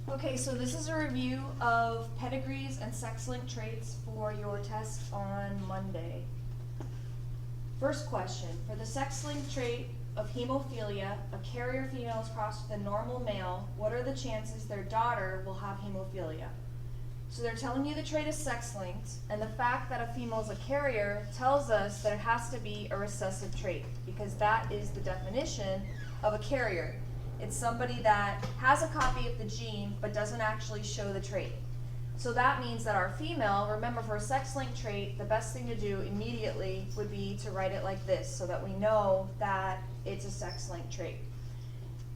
Okay, so this is a review of pedigrees and sex-linked traits for your test on Monday. First question, for the sex-linked trait of hemophilia, a carrier female is crossed with a normal male. What are the chances their daughter will have hemophilia? So they're telling you the trait is sex-linked, and the fact that a female is a carrier tells us that it has to be a recessive trait, because that is the definition of a carrier. It's somebody that has a copy of the gene but doesn't actually show the trait. So that means that our female, remember for a sex-linked trait, the best thing to do immediately would be to write it like this so that we know that it's a sex-linked trait.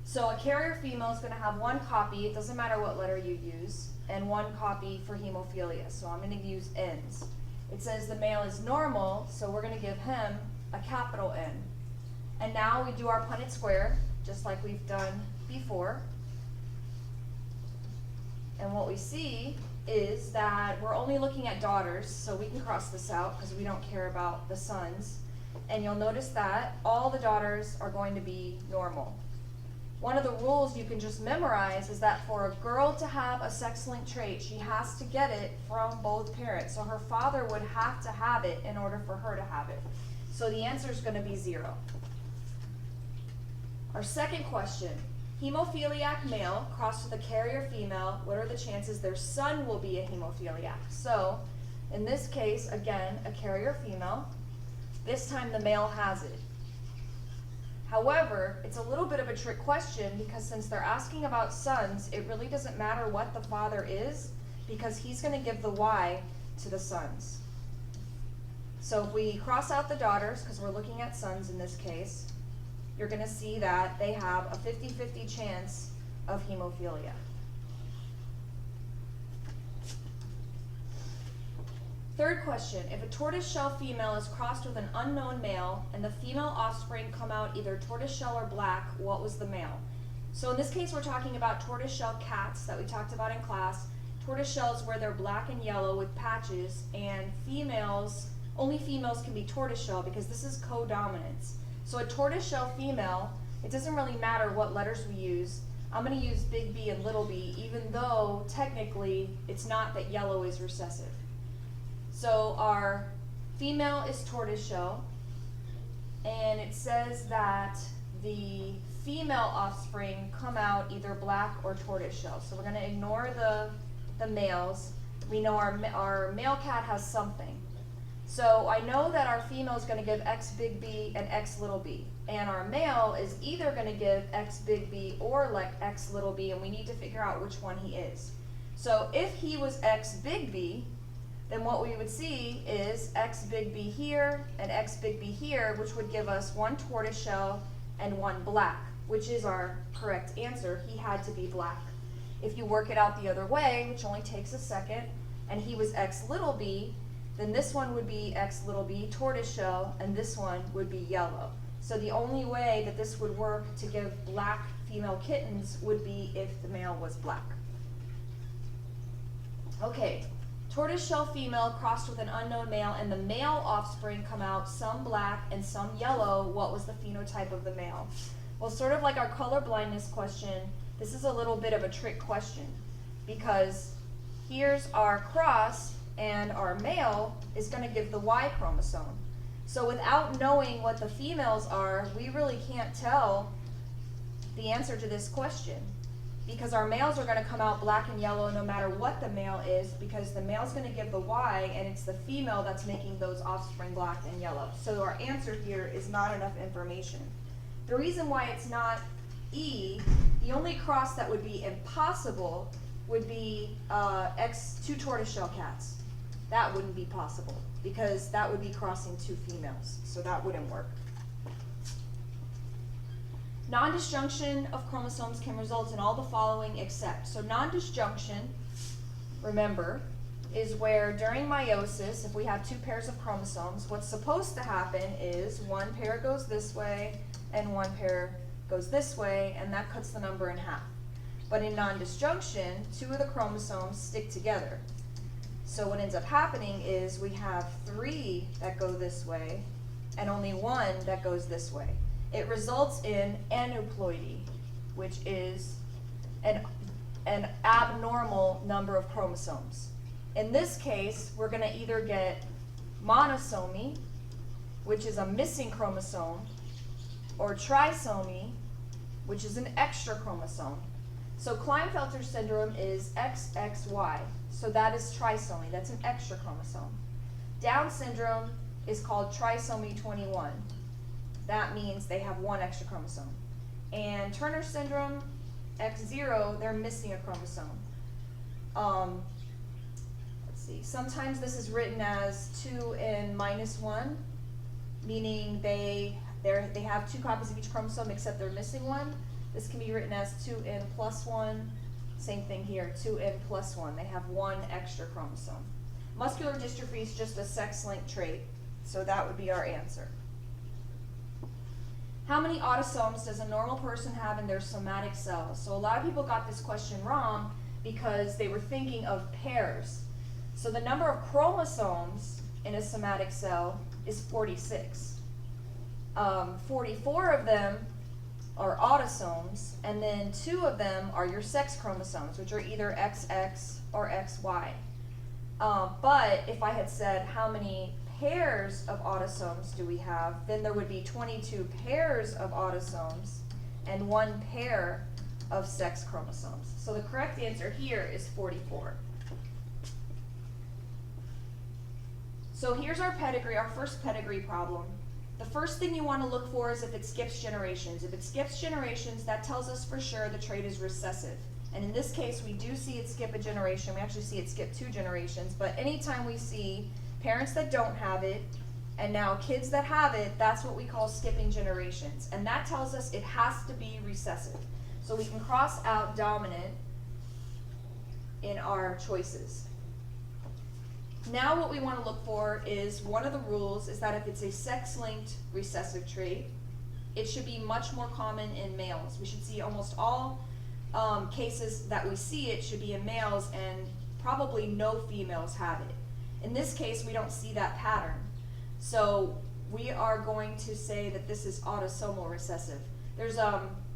So a carrier female is going to have one copy, it doesn't matter what letter you use, and one copy for hemophilia. So I'm going to use N's. It says the male is normal, so we're going to give him a capital N. And now we do our Punnett square, just like we've done before. And what we see is that we're only looking at daughters, so we can cross this out because we don't care about the sons. And you'll notice that all the daughters are going to be normal. One of the rules you can just memorize is that for a girl to have a sex-linked trait, she has to get it from both parents. So her father would have to have it in order for her to have it. So the answer is going to be 0. Our second question, hemophiliac male crossed with a carrier female, what are the chances their son will be a hemophiliac? So, in this case, again, a carrier female. This time the male has it. However, it's a little bit of a trick question because since they're asking about sons, it really doesn't matter what the father is because he's going to give the Y to the sons. So if we cross out the daughters, because we're looking at sons in this case, you're going to see that they have a 50-50 chance of hemophilia. Third question, if a tortoiseshell female is crossed with an unknown male and the female offspring come out either tortoiseshell or black, what was the male? So in this case we're talking about tortoiseshell cats that we talked about in class. Tortoiseshells where they're black and yellow with patches, and females, only females can be tortoiseshell because this is codominance. So a tortoiseshell female, it doesn't really matter what letters we use. I'm going to use big B and little b, even though technically it's not that yellow is recessive. So our female is tortoiseshell, and it says that the female offspring come out either black or tortoiseshell. So we're going to ignore the males. We know our male cat has something. So I know that our female is going to give X big B and X little b. And our male is either going to give X big B or like X little b, and we need to figure out which one he is. So if he was X big B, then what we would see is X big B here and X big B here, which would give us one tortoiseshell and one black, which is our correct answer. He had to be black. If you work it out the other way, which only takes a second, and he was X little b, then this one would be X little b tortoiseshell, and this one would be yellow. So the only way that this would work to give black female kittens would be if the male was black. Okay, tortoiseshell female crossed with an unknown male, and the male offspring come out some black and some yellow. What was the phenotype of the male? Well, sort of like our color blindness question, this is a little bit of a trick question because here's our cross, and our male is going to give the Y chromosome. So without knowing what the females are, we really can't tell the answer to this question because our males are going to come out black and yellow no matter what the male is, because the male's going to give the Y and it's the female that's making those offspring black and yellow. So our answer here is not enough information. The reason why it's not E, the only cross that would be impossible would be two tortoiseshell cats. That wouldn't be possible because that would be crossing two females, so that wouldn't work. Nondisjunction of chromosomes can result in all the following except. So nondisjunction, remember, is where during meiosis, if we have two pairs of chromosomes, what's supposed to happen is one pair goes this way and one pair goes this way, and that cuts the number in half. But in nondisjunction, two of the chromosomes stick together. So what ends up happening is we have 3 that go this way and only 1 that goes this way. It results in aneuploidy, which is an an abnormal number of chromosomes. In this case, we're going to either get monosomy, which is a missing chromosome, or trisomy, which is an extra chromosome. So Klinefelter syndrome is XXY, so that is trisomy, that's an extra chromosome. Down syndrome is called trisomy 21. That means they have one extra chromosome. And Turner syndrome, X0, they're missing a chromosome. Let's see, sometimes this is written as 2n-1, meaning they have 2 copies of each chromosome except they're missing one. This can be written as 2n+1. Same thing here, 2n+1. They have 1 extra chromosome. Muscular dystrophy is just a sex-linked trait, so that would be our answer. How many autosomes does a normal person have in their somatic cells? So a lot of people got this question wrong because they were thinking of pairs. So the number of chromosomes in a somatic cell is 46. 44 of them are autosomes, and then 2 of them are your sex chromosomes, which are either XX or XY. But if I had said how many pairs of autosomes do we have, then there would be 22 pairs of autosomes and 1 pair of sex chromosomes. So the correct answer here is 44. So here's our pedigree, our first pedigree problem. The first thing you want to look for is if it skips generations. If it skips generations, that tells us for sure the trait is recessive. And in this case, we do see it skip a generation. We actually see it skip 2 generations. But anytime we see parents that don't have it, and now kids that have it, that's what we call skipping generations. And that tells us it has to be recessive. So we can cross out dominant in our choices. Now what we want to look for is, one of the rules is that if it's a sex-linked recessive trait, it should be much more common in males. We should see almost all cases that we see it should be in males, and probably no females have it. In this case, we don't see that pattern. So we are going to say that this is autosomal recessive. There's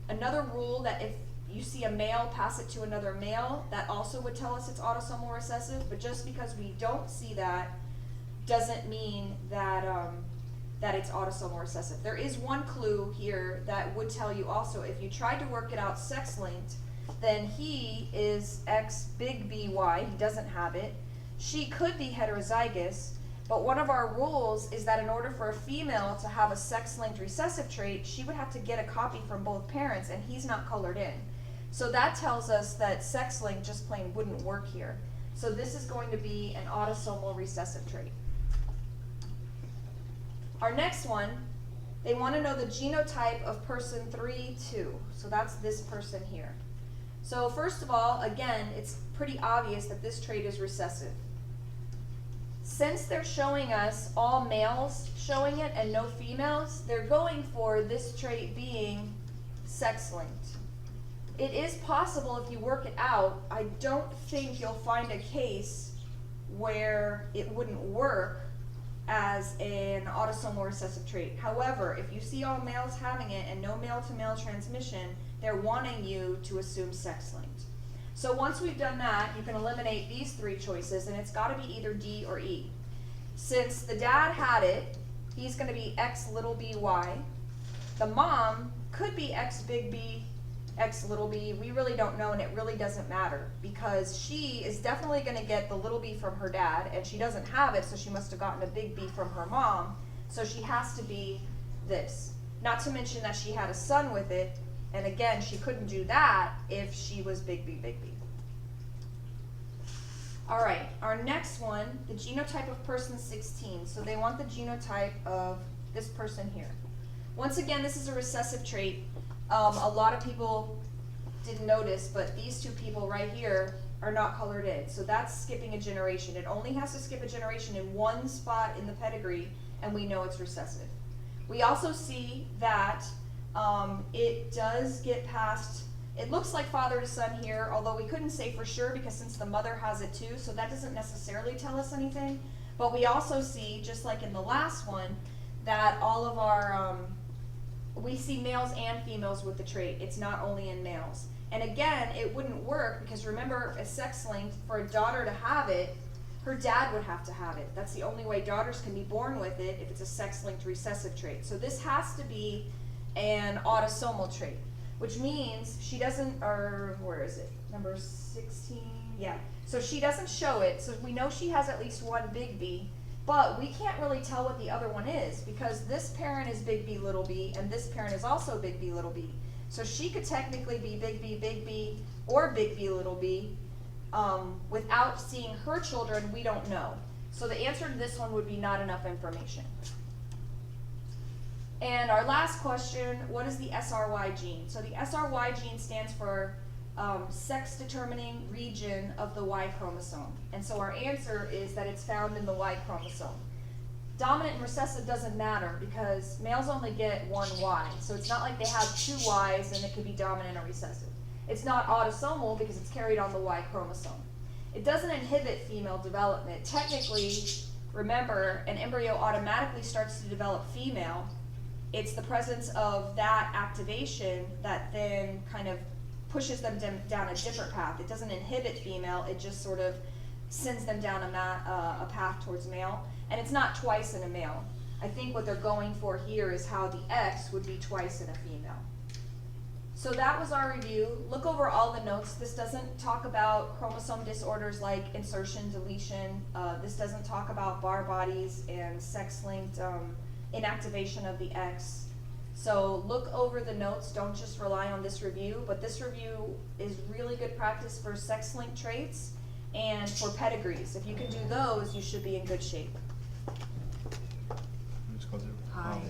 another rule that if you see a male pass it to another male, that also would tell us it's autosomal recessive, but just because we don't see that doesn't mean that that it's autosomal recessive. There is one clue here that would tell you also, if you tried to work it out sex-linked, then he is X big BY, he doesn't have it. She could be heterozygous, but one of our rules is that in order for a female to have a sex-linked recessive trait, she would have to get a copy from both parents, and he's not colored in. So that tells us that sex-linked just plain wouldn't work here. So this is going to be an autosomal recessive trait. Our next one, they want to know the genotype of person 3-2. So that's this person here. So first of all, again, it's pretty obvious that this trait is recessive. Since they're showing us all males showing it and no females, they're going for this trait being sex-linked. It is possible if you work it out. I don't think you'll find a case where it wouldn't work as an autosomal recessive trait. However, if you see all males having it and no male-to-male transmission, they're wanting you to assume sex-linked. So once we've done that, you can eliminate these 3 choices, and it's got to be either D or E. Since the dad had it, he's going to be X little by. The mom could be X big B, X little b. We really don't know, and it really doesn't matter, because she is definitely going to get the little b from her dad, and she doesn't have it, so she must have gotten a big B from her mom, so she has to be this. Not to mention that she had a son with it, and again, she couldn't do that if she was big B, big B. All right, our next one, the genotype of person 16. So they want the genotype of this person here. Once again, this is a recessive trait. A lot of people didn't notice, but these 2 people right here are not colored in. So that's skipping a generation. It only has to skip a generation in one spot in the pedigree, and we know it's recessive. We also see that it does get past, it looks like father to son here, although we couldn't say for sure because since the mother has it too, so that doesn't necessarily tell us anything. But we also see, just like in the last one, that all of our, we see males and females with the trait. It's not only in males. And again, it wouldn't work because remember, a sex linked, for a daughter to have it, her dad would have to have it. That's the only way daughters can be born with it if it's a sex-linked recessive trait. So this has to be an autosomal trait, which means she doesn't, or where is it? Number 16, yeah. So she doesn't show it, so we know she has at least one big B, but we can't really tell what the other one is because this parent is big B, little b, and this parent is also big B, little b. So she could technically be big B, or big B, little b. Without seeing her children, we don't know. So the answer to this one would be not enough information. And our last question, what is the SRY gene? So the SRY gene stands for sex-determining region of the Y chromosome. And so our answer is that it's found in the Y chromosome. Dominant and recessive doesn't matter because males only get one Y. So it's not like they have two Ys and it could be dominant or recessive. It's not autosomal because it's carried on the Y chromosome. It doesn't inhibit female development. Technically, remember, an embryo automatically starts to develop female. It's the presence of that activation that then kind of pushes them down a different path. It doesn't inhibit female, it just sort of sends them down a path towards male. And it's not twice in a male. I think what they're going for here is how the X would be twice in a female. So that was our review. Look over all the notes. This doesn't talk about chromosome disorders like insertion, deletion. This doesn't talk about bar bodies and sex-linked inactivation of the X. So look over the notes. Don't just rely on this review. But this review is really good practice for sex-linked traits and for pedigrees. If you can do those, you should be in good shape. Hi.